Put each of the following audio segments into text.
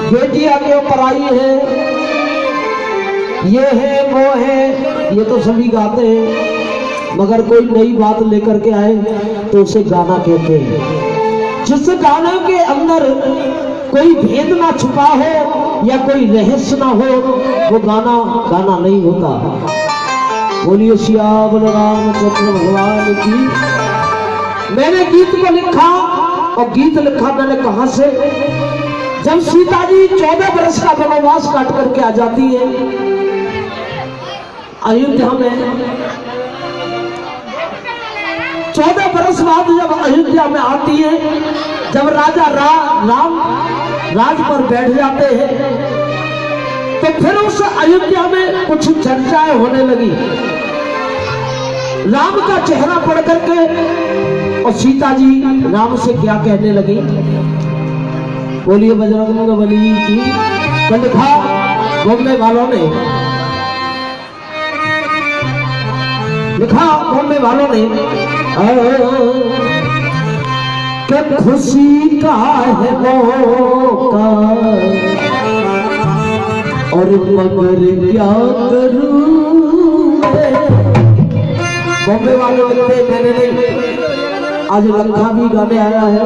बेटियां क्यों पराई है, ये है वो है, ये तो सभी गाते हैं, मगर कोई नई बात लेकर के आए तो उसे गाना कहते हैं। जिस गाने के अंदर कोई भेद ना छुपा हो या कोई रहस्य ना हो, वो गाना गाना नहीं होता। बोलिए सियावर रामचंद्र भगवान की। मैंने गीत को लिखा, और गीत लिखा मैंने कहां से, जब सीता जी 14 वर्ष का वनवास काट करके आ जाती है अयोध्या में, 14 वर्ष बाद जब अयोध्या में आती है, जब राजा राम राज पर बैठ जाते हैं, तो फिर उस अयोध्या में कुछ चर्चाएं होने लगी। राम का चेहरा पढ़ करके और सीता जी राम से क्या कहने लगी। बोलिए बजरंगबली की। तो लिखा बॉम्बे वालों ने, लिखा बॉम्बे वालों ने कि खुशी का है मौका और मगर क्या करूं। बॉम्बे वाले मैंने नहीं, आज लंका भी गाने आया है,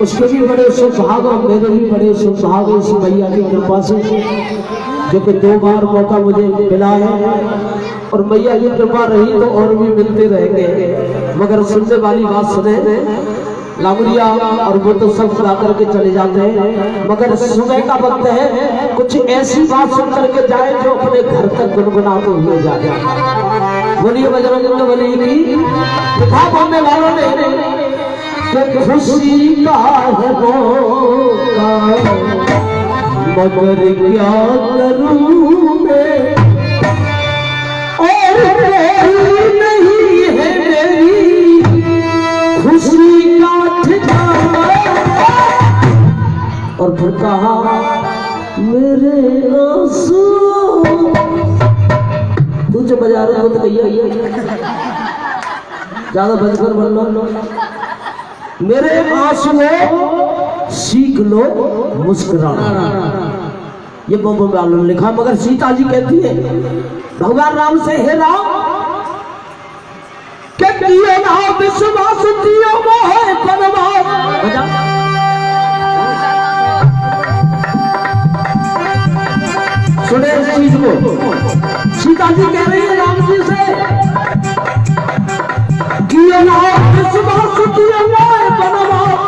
उसके भी बड़े सुहाग और मेरे भी बड़े सुहाग इस मैया की कृपा से, जो कि 2 बार मौका मुझे मिला है, और मैया की कृपा रही तो और भी मिलते रहेंगे। मगर सुनने वाली बात सुने, लावरिया और वो तो सब गा करके चले जाते हैं, मगर सुबह का वक्त है, कुछ ऐसी बात सुन करके जाए जो अपने घर तक गुनगुनाते हुए जाए। बोलिए बजरंगबली की। लिखा बॉम्बे वालों ने कि खुशी का है मौका मगर क्या करूं मैं, और नहीं है मेरी खुशी का ठिकाना। और फिर कहा मेरे आंसू, तू जो बजा रहे हो तो कहिए ज्यादा बजकर बन लो। मेरे आंसू सीख लो मुस्कुराना, ये बॉम्बे वालों ने लिखा। मगर सीता जी कहती है भगवान राम से, हे राम के किए ना विश्वास दियो मोहे बनवास। सुने इस चीज को, सीता जी कह रही है राम जी से, किए ना विश्वास दियो मोहे बनवास,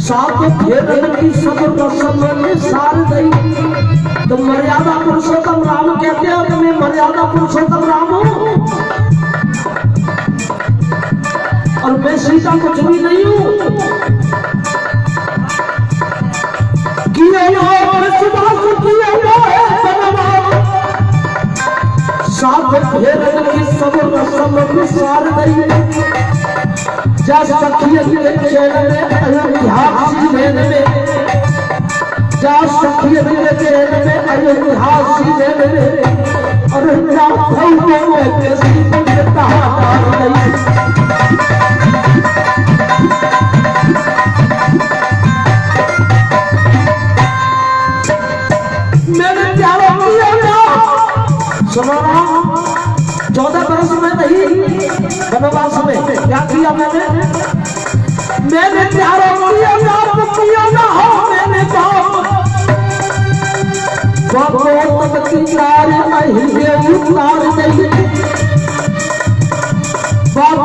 सात फेरन की सब रसम में सार गई। तो मर्यादा पुरुषोत्तम राम कहते हैं कि मैं मर्यादा पुरुषोत्तम राम हूं, और मैं सीता कुछ भी नहीं हूं। सात फेरन की सब रसम में सार गई, जा सखियत के चैन में अयोध्यासी भेद में, जा सखियत के चैन में अयोध्यासी भेद में, और जा भैया में किसी को कहा डाल गई। मैंने क्या किया ना, सुनो ना, 14 वर्ष में नहीं वनवास में क्या किया मैंने प्यारों किया ना, किया ना हो मैंने तब किनार अहिल्य उतार नहीं, तब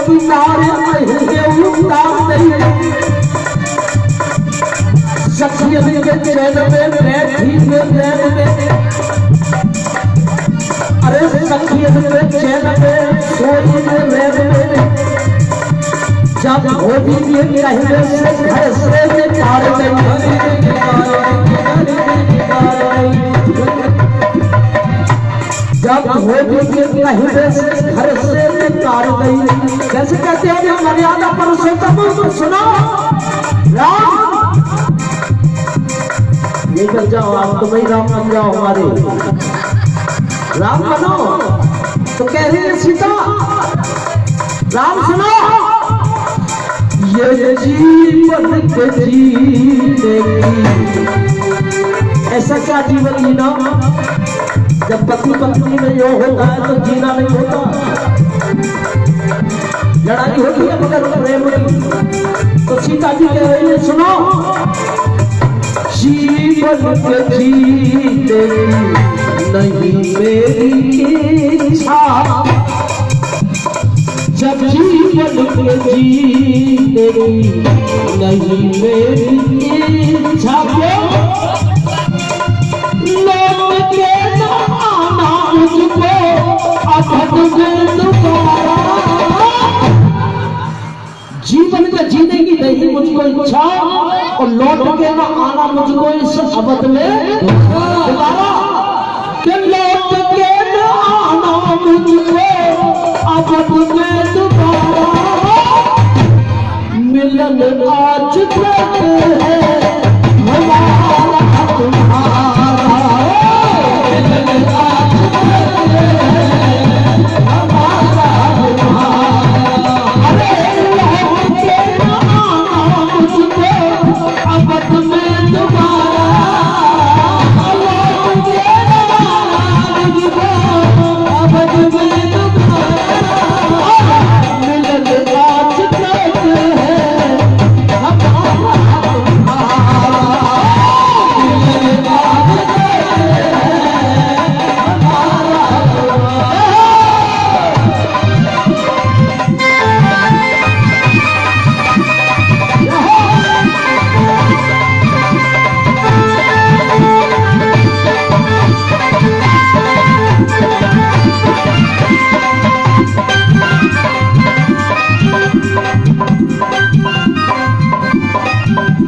किनार अहिल्य उतार नहीं, शख्सियत के चैन में बैठी में चैन में, अरे शख्सियत के चैन में सोई में बैठ में, जब होगी ये कहने से घर से निकाल गई, जब होगी ये कहने से घर से निकाल गई। कैसे कहते हैं मर्यादा पुरुषोत्तम सुनो राम, लेकर जाओ आप तो भाई राम बन जाओ, हमारे राम बनो। तो कह रही है सीता राम सुनो, ये जीवन के जीने की। ऐसा क्या जीवन जीना जब पति पत्नी में यो होता है तो जीना नहीं होता। लड़ाई होती है मगर प्रेम नहीं। तो सीता जी कह रही है सुनो, जीवन के जीने की नहीं मेरी इच्छा, जब जीवन के जीने की नहीं मेरी इच्छा, लौट के न आना मुझको अधर में दोबारा। जीवन के जीने की नहीं मुझको इच्छा और लौट के न आना मुझको इस अवध में दोबारा। कि लौट के न आना मुझको अवध में दोबारा। मिलन आज तक है हमारा तुम्हारा, मिलन आज तक है हमारा तुम्हारा। अरे लौट के न आना मुझको अवध में दोबारा। लौट के न आना मुझको अवध में दोबारा। मिलन आज तक है हमारा तुम्हारा, मिलन आज तक है हमारा तुम्हारा।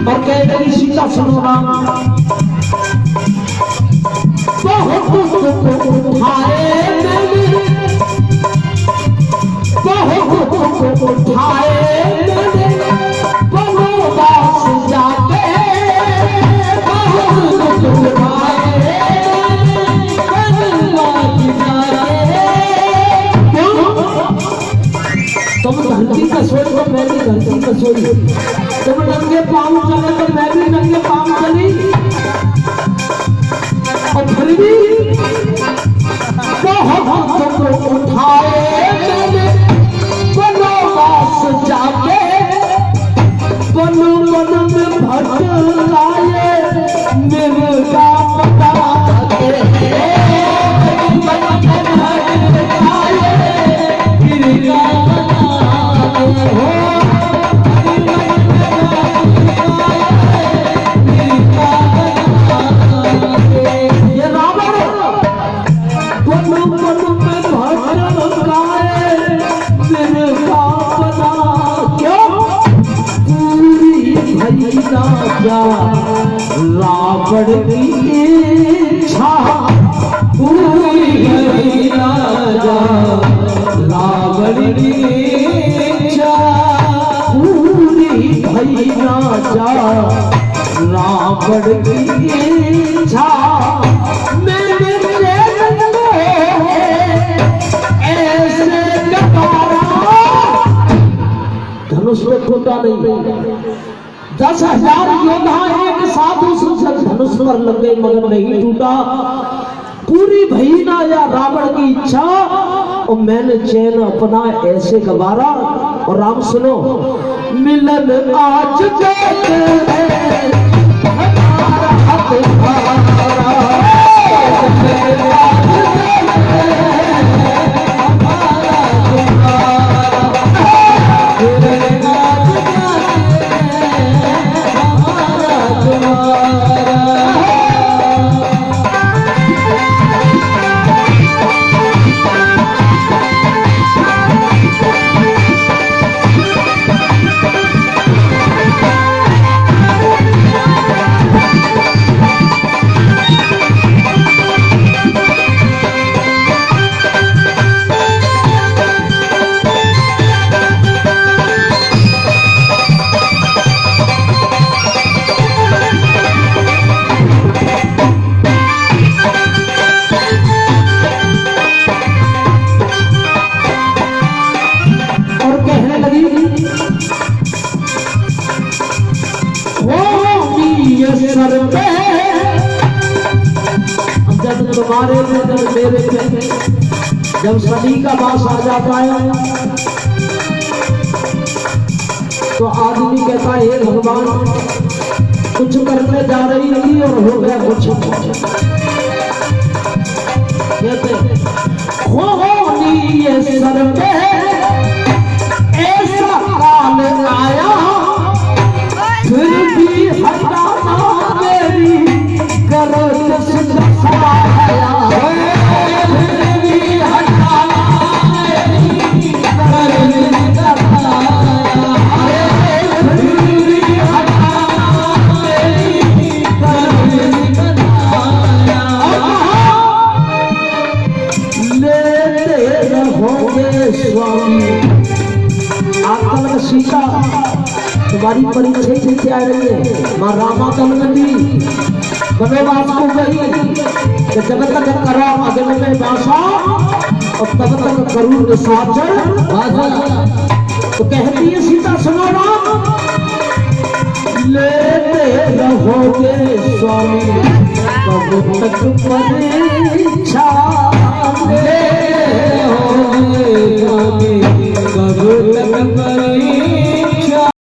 और कह रही सीता सुनो ना, बहुत दुख उठाए मैंने, बहुत दुख उठाए मैंने वनवास जाके। बहुत दुख उठाए मैंने वनवास जाके। तुम धरती का सोच तो मैं भी धरती का सोच। तुम नंगे पाँव चले तो मैं भी नंगे पाँव चली। और फिर भी बहुत दुख उठाए मैंने वनवास जाके। वन वन में भटक लाए मेरे गाँव बताते। वन वन में भटक लाए मेरे गाँव बताते हो। ये रावण वन वन में भटक लाए मेरे गाँव बता। क्यों पूरी भई ना जा रावण की इच्छा, पूरी भई ना जा रावण की इच्छा, पूरी भई ना जा रावण की इच्छा। मेरे चैन में ऐसे कटारा, धनुष पे टूटा नहीं। 10,000 योद्धा एक साथ उस धनुष पर लग गए मगर नहीं टूटा। पूरी भई ना या रावण की इच्छा और मैंने चैन अपना ऐसे गवारा। और राम सुनो, मिलन आज तक है हमारा तुम्हारा, मिलन आज तक है हमारा तुम्हारा, मिलन आज तक है हमारा तुम्हारा। होगी ये सर पे, जब तुम्हारे पे जब मेरे पे जब सभी का बास आ जाता है तो आदमी कहता है हे भगवान कुछ करने जा रही थी और हो गया कुछ। कहते होगी ये सर पे ऐसा काल आया फिर भी हटाना मेरी गरज से दफाया, फिर भी हटाना मेरी गरज से दफाया, फिर भी हटाना मेरी गरज से दफाया। लेते रहोगे स्वामी आकल में सीता तुम्हारी परीक्षा से आ रही है। माँ रामा कलमती बनोवास को गई कि जब तक करो अगल में बासा और तब तक करूँ निशाचर बाजा। तो कहती है सीता सुनो राम लेते रहोगे स्वामी कब तक परीक्षा